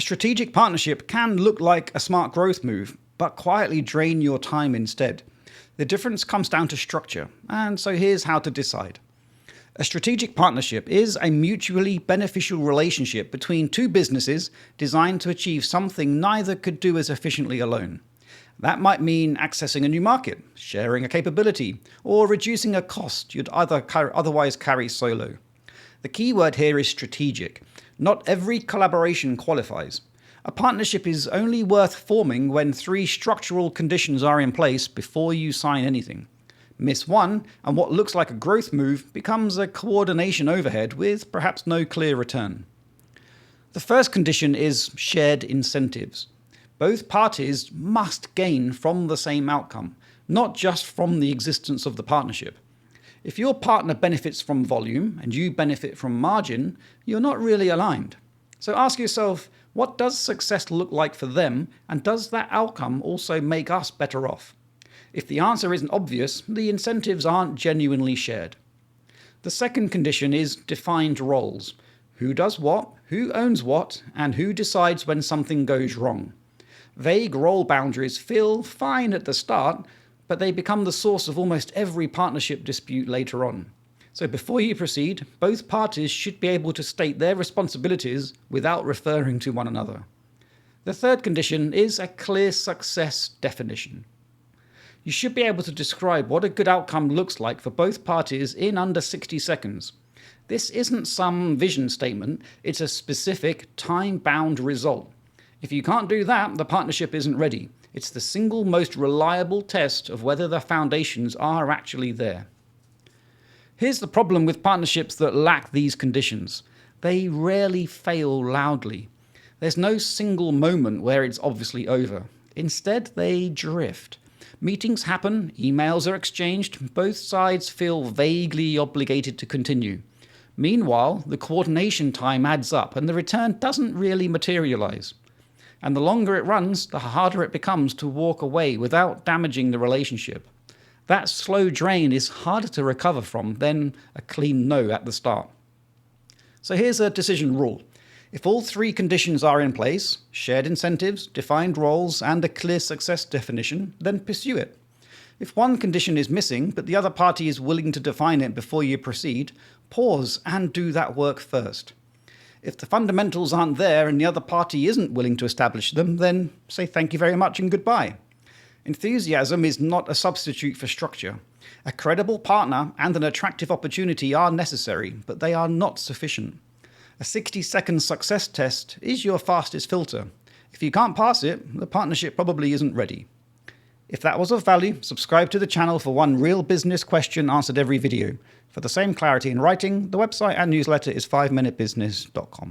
A strategic partnership can look like a smart growth move, but quietly drain your time instead. The difference comes down to structure, and so here's how to decide. A strategic partnership is a mutually beneficial relationship between two businesses designed to achieve something neither could do as efficiently alone. That might mean accessing a new market, sharing a capability, or reducing a cost you'd otherwise carry solo. The key word here is strategic. Not every collaboration qualifies. A partnership is only worth forming when three structural conditions are in place before you sign anything. Miss one, and what looks like a growth move becomes a coordination overhead with perhaps no clear return. The first condition is shared incentives. Both parties must gain from the same outcome, not just from the existence of the partnership. If your partner benefits from volume and you benefit from margin, you're not really aligned. So ask yourself, what does success look like for them, and does that outcome also make us better off? If the answer isn't obvious, the incentives aren't genuinely shared. The second condition is defined roles. Who does what, who owns what, and who decides when something goes wrong. Vague role boundaries feel fine at the start, but they become the source of almost every partnership dispute later on. So before you proceed, both parties should be able to state their responsibilities without referring to one another. The third condition is a clear success definition. You should be able to describe what a good outcome looks like for both parties in under 60 seconds. This isn't some vision statement, it's a specific, time-bound result. If you can't do that, the partnership isn't ready. It's the single most reliable test of whether the foundations are actually there. Here's the problem with partnerships that lack these conditions. They rarely fail loudly. There's no single moment where it's obviously over. Instead, they drift. Meetings happen, emails are exchanged, both sides feel vaguely obligated to continue. Meanwhile, the coordination time adds up and the return doesn't really materialize. And the longer it runs, the harder it becomes to walk away without damaging the relationship. That slow drain is harder to recover from than a clean no at the start. So here's a decision rule. If all three conditions are in place, shared incentives, defined roles, and a clear success definition, then pursue it. If one condition is missing, but the other party is willing to define it before you proceed, pause and do that work first. If the fundamentals aren't there and the other party isn't willing to establish them, then say thank you very much and goodbye. Enthusiasm is not a substitute for structure. A credible partner and an attractive opportunity are necessary, but they are not sufficient. A 60-second success test is your fastest filter. If you can't pass it, the partnership probably isn't ready. If that was of value, subscribe to the channel for one real business question answered every video. For the same clarity in writing, the website and newsletter is 5minutebusiness.com.